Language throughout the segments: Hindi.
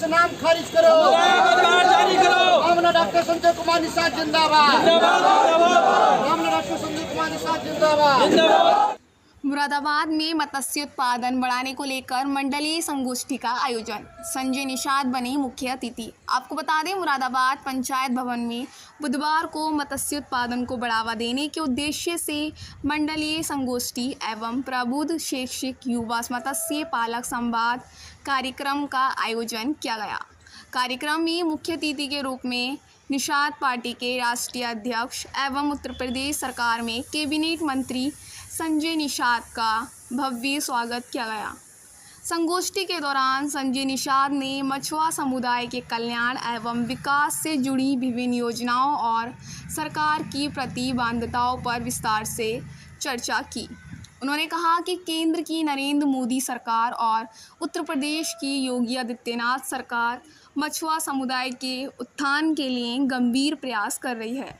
से नाम खारिज करो, मामला डॉक्टर संजय कुमार निषाद जिंदाबाद, मामला डॉक्टर संजय कुमार निषाद जिंदाबाद। मुरादाबाद में मत्स्य उत्पादन बढ़ाने को लेकर मंडलीय संगोष्ठी का आयोजन, संजय निषाद बने मुख्य अतिथि। आपको बता दें, मुरादाबाद पंचायत भवन में बुधवार को मत्स्य उत्पादन को बढ़ावा देने के उद्देश्य से मंडलीय संगोष्ठी एवं प्रबुद्ध शैक्षिक युवा मत्स्य पालक संवाद कार्यक्रम का आयोजन किया गया। कार्यक्रम में मुख्य अतिथि के रूप में निषाद पार्टी के राष्ट्रीय अध्यक्ष एवं उत्तर प्रदेश सरकार में कैबिनेट मंत्री संजय निषाद का भव्य स्वागत किया गया। संगोष्ठी के दौरान संजय निषाद ने मछुआ समुदाय के कल्याण एवं विकास से जुड़ी विभिन्न योजनाओं और सरकार की प्रतिबद्धताओं पर विस्तार से चर्चा की। उन्होंने कहा कि केंद्र की नरेंद्र मोदी सरकार और उत्तर प्रदेश की योगी आदित्यनाथ सरकार मछुआ समुदाय के उत्थान के लिए गंभीर प्रयास कर रही है।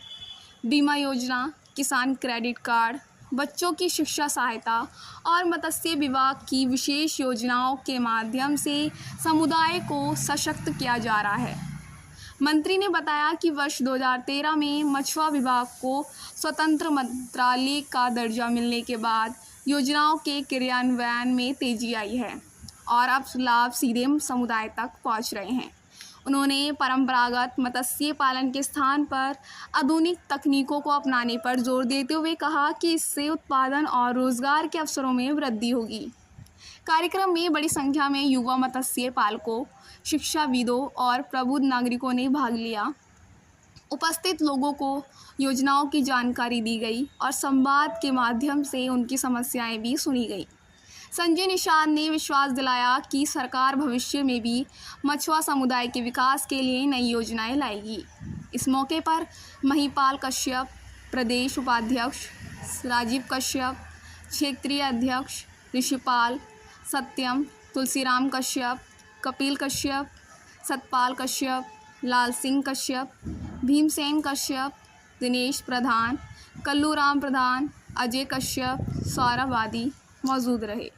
बीमा योजना, किसान क्रेडिट कार्ड, बच्चों की शिक्षा सहायता और मत्स्य विभाग की विशेष योजनाओं के माध्यम से समुदाय को सशक्त किया जा रहा है। मंत्री ने बताया कि वर्ष 2013 में मछुआ विभाग को स्वतंत्र मंत्रालय का दर्जा मिलने के बाद योजनाओं के क्रियान्वयन में तेजी आई है और अब लाभ सीधे समुदाय तक पहुंच रहे हैं। उन्होंने परंपरागत मत्स्य पालन के स्थान पर आधुनिक तकनीकों को अपनाने पर जोर देते हुए कहा कि इससे उत्पादन और रोजगार के अवसरों में वृद्धि होगी। कार्यक्रम में बड़ी संख्या में युवा मत्स्य पालकों, शिक्षाविदों और प्रबुद्ध नागरिकों ने भाग लिया। उपस्थित लोगों को योजनाओं की जानकारी दी गई और संवाद के माध्यम से उनकी समस्याएं भी सुनी गई। संजय निषाद ने विश्वास दिलाया कि सरकार भविष्य में भी मछुआ समुदाय के विकास के लिए नई योजनाएं लाएगी। इस मौके पर महिपाल कश्यप, प्रदेश उपाध्यक्ष राजीव कश्यप, क्षेत्रीय अध्यक्ष ऋषिपाल, सत्यम, तुलसीराम कश्यप, कपिल कश्यप, सतपाल कश्यप, लाल सिंह कश्यप, भीमसेन कश्यप, दिनेश प्रधान, कल्लूराम प्रधान, अजय कश्यप, सौरभ आदि मौजूद रहे।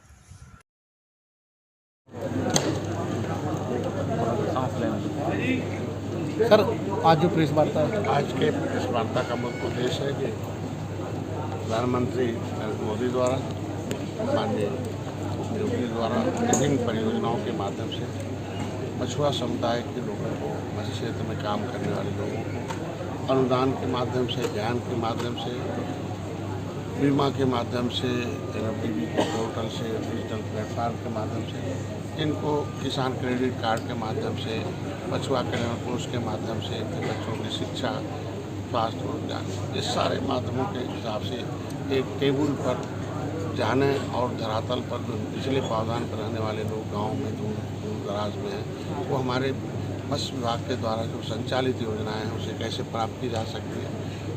सर, आज जो प्रेस वार्ता आज के प्रेस वार्ता का मुख्य उद्देश्य है कि प्रधानमंत्री नरेंद्र मोदी द्वारा, माननीय योगी द्वारा विभिन्न परियोजनाओं के माध्यम से मछुआ समुदाय के लोगों को, मत्स्य क्षेत्र में काम करने वाले लोगों को अनुदान के माध्यम से, ज्ञान के माध्यम से, बीमा के माध्यम से, NFDB के पोर्टल से, डिजिटल प्लेटफॉर्म के माध्यम से, इनको किसान क्रेडिट कार्ड के माध्यम से, मछुआ कल्याण कोष के माध्यम से, बच्चों की शिक्षा, स्वास्थ्य और ज्ञान, इस सारे माध्यमों के हिसाब से एक टेबल पर जाने और धरातल पर जो पिछले पावदान पर रहने वाले लोग गाँव में दूर दराज में हैं, वो हमारे मत्स्य विभाग के द्वारा जो संचालित योजनाएं हैं उसे कैसे प्राप्त की जा सकती है,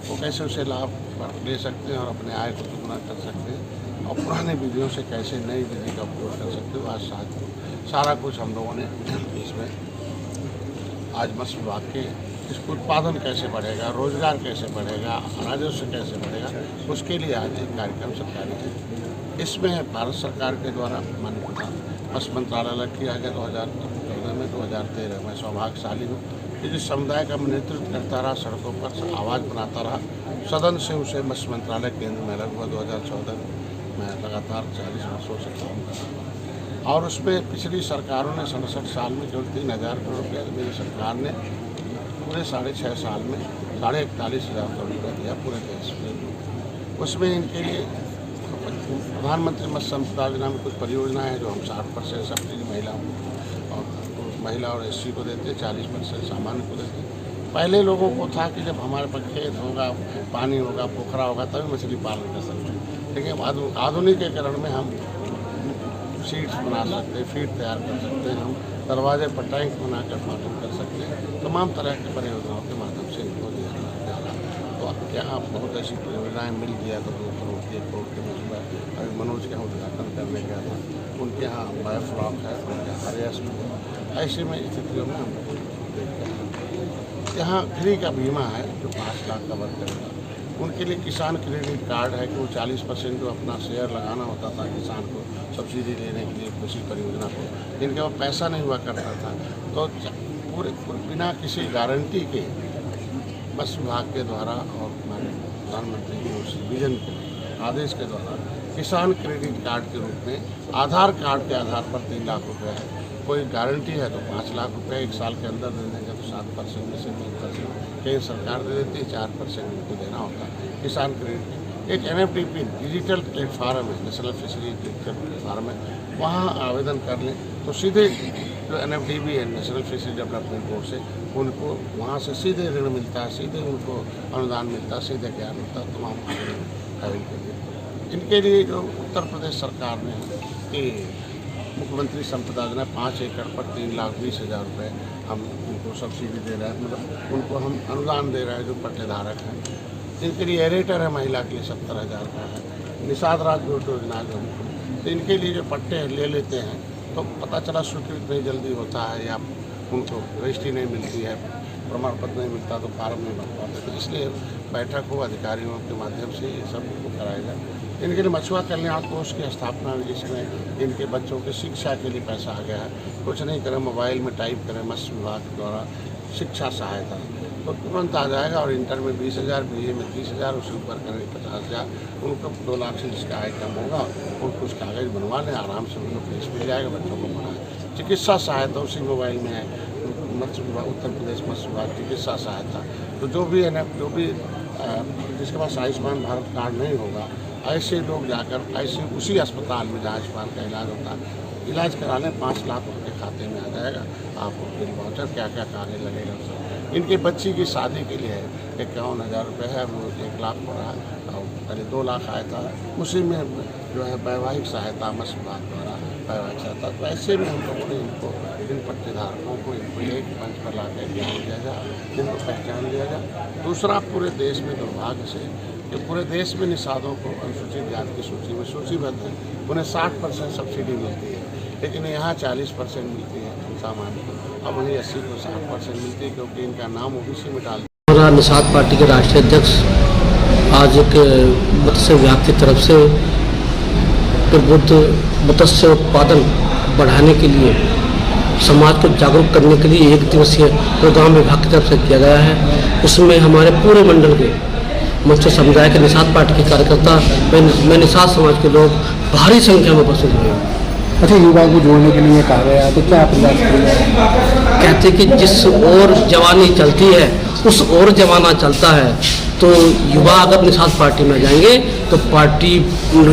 वो कैसे उसे लाभ ले सकते हैं और अपने आय को दुगना कर सकते हैं और पुराने विधियों से कैसे नई विधि का उपयोग कर सकते हो। आज सारा कुछ हम लोगों ने इसमें आज मत्स्य विभाग के इसको उत्पादन कैसे बढ़ेगा, रोजगार कैसे बढ़ेगा, राजस्व कैसे बढ़ेगा, उसके लिए आज एक कार्यक्रम सरकारी है। इसमें भारत सरकार के द्वारा माननीय मत्स्य मंत्रालय किया गया 2014 में, 2013 में। सौभाग्यशाली हूँ कि जिस समुदाय का मैं नेतृत्व करता रहा, सड़कों पर आवाज़ बनाता रहा, सदन से उसे मत्स्य मंत्रालय केंद्र में अलग हुआ 2014 में, लगातार 40 वर्षों से काम कर रहा और उसमें पिछली सरकारों ने 67 साल में केवल 3000 करोड़ रुपया, मेरी सरकार ने पूरे 6.5 साल में 41,500 करोड़ रुपया दिया पूरे देश में। उसमें इनके लिए प्रधानमंत्री मत्स्य संपदा योजना में कुछ परियोजनाएं हैं जो हम 60% सब्सिडी महिला और SC को देते, 40% सामान्य को देते। पहले लोगों को था कि जब हमारे पास खेत होगा, पानी होगा, पोखरा होगा तभी मछली पालन कर सकते हैं, लेकिन आधुनिकीकरण में हम सीड्स बना सकते हैं, फीड तैयार कर सकते हैं, हम दरवाजे पर टैंक बनाकर पालन कर सकते हैं। तमाम तरह की परियोजनाओं के माध्यम से इनको दिया जा रहा है। तो यहाँ बहुत ऐसी परियोजनाएँ मिल गया तो 2 करोड़ 1 करोड़ के मछुआ अभी मनोज के यहाँ उद्घाटन करने गया था, उनके यहाँ बायोफ्लॉक है, उनके यहाँ RS में। ऐसे में स्थितियों में हम देखते हैं यहाँ फ्री का बीमा है जो 5 लाख कवर करेगा। उनके लिए किसान क्रेडिट कार्ड है कि वो 40% जो अपना शेयर लगाना होता था किसान को सब्सिडी लेने के लिए कृषि परियोजना को, जिनके पास पैसा नहीं हुआ करता था, तो पूरे बिना किसी गारंटी के मत्स्य विभाग के द्वारा और हमारे प्रधानमंत्री के उस विजन के आदेश के द्वारा किसान क्रेडिट कार्ड के रूप में आधार कार्ड के आधार पर 3 लाख रुपए है। कोई गारंटी है तो 5 लाख रुपए 1 साल के अंदर दे देंगे तो 7% में से 3% कहीं सरकार दे देती है, 4% उनको देना होता है। किसान क्रेडिट एक NFDP डिजिटल प्लेटफार्म है, नेशनल फिशरीज डिजिटल प्लेटफार्म है, वहाँ आवेदन कर लें तो सीधे जो NFDB है, नेशनल फिशरी डेवलपमेंट बोर्ड से उनको वहाँ से सीधे ऋण मिलता है, सीधे उनको अनुदान मिलता है, सीधे ज्ञान मिलता है तमाम कार्य के लिए। इनके लिए जो उत्तर प्रदेश सरकार ने कि मुख्यमंत्री संपदा योजना 5 एकड़ पर 3,20,000 रुपये हम उनको सब्सिडी दे रहे हैं, मतलब उनको हम अनुदान दे रहे हैं जो पट्टेधारक हैं। इनके लिए एरेटर है, महिला के लिए 70,000 का है। निषाद राज योजना जो तो इनके लिए जो पट्टे ले लेते हैं तो पता चला स्वीकृत नहीं जल्दी होता है या उनको रजिस्ट्री नहीं मिलती है, प्रमाण पत्र नहीं मिलता तो फार्म नहीं भर पाते, तो इसलिए बैठक हो अधिकारियों के माध्यम से ये सब कराएगा। इनके लिए मछुआ कल्याण कोष की स्थापना हुई जिसमें इनके बच्चों की शिक्षा के लिए पैसा आ गया है। कुछ नहीं करें, मोबाइल में टाइप करें मत्स्य विभाग द्वारा शिक्षा सहायता तो तुरंत आ जाएगा। और इंटर में 20,000, BA में 30,000, उससे ऊपर करें 50,000, उनको 2 लाख से जिसका आय कम होगा और कुछ कागज़ बनवा लें, आराम से उनको फीस मिल जाएगा, बच्चों को पढ़ाएं। चिकित्सा सहायता उसी मोबाइल में है, मत्स्य विभाग उत्तर प्रदेश मत्स्य विभाग चिकित्सा सहायता। तो जो भी जिसके पास आयुष्मान भारत कार्ड नहीं होगा, ऐसे लोग जाकर ऐसे उसी अस्पताल में जहाँ आयुष्मान का इलाज होता है इलाज कराने 5 लाख उनके खाते में आ जाएगा। आपको बिल वाउचर क्या क्या कागज लगेगा सब। इनके बच्ची की शादी के लिए 51,000 रुपये है, वो 1 लाख पड़ा है और पहले 2 लाख आया था। उसी में जो है वैवाहिक सहायता मत्स्य विभाग द्वारा वैवाहिक सहायता, तो ऐसे में हम लोगों ने इनको इन पट्टेधारकों को इनको एक मंच पर ला कर ज्ञान दिया जाए, इनको पहचान दिया जाए। दूसरा, पूरे देश में दुर्भाग्य से कि पूरे देश में निषादों को अनुसूचित जाति की सूची में सूचीबद्ध है, उन्हें 60% सब्सिडी मिलती है, लेकिन यहाँ 40% मिलती है सामान्य को, अब वहीं 80 को 60% मिलती है क्योंकि इनका नाम OBC में डाल। हमारा निषाद पार्टी के राष्ट्रीय अध्यक्ष आज एक मत्स्य विभाग की तरफ से प्रबुद्ध मत्स्य उत्पादन बढ़ाने के लिए समाज को जागरूक करने के लिए 1 दिवसीय प्रोग्राम विभाग की तरफ से किया गया है। उसमें हमारे पूरे मंडल के मत्स्य समुदाय के निषाद पार्टी के कार्यकर्ता में निषाद समाज के लोग भारी संख्या में उपस्थित हुए। अच्छा, युवा को जोड़ने के लिए कहा गया तो क्या प्रयास किया? कहते कि जिस ओर जवानी चलती है उस ओर जमाना चलता है, तो युवा अगर निषाद पार्टी में जाएंगे तो पार्टी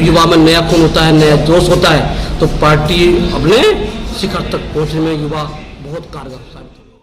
युवा में नया खून होता है, नया जोश होता है, तो पार्टी अपने शिखर तक पहुँचने में युवा बहुत कारगर साबित होगा।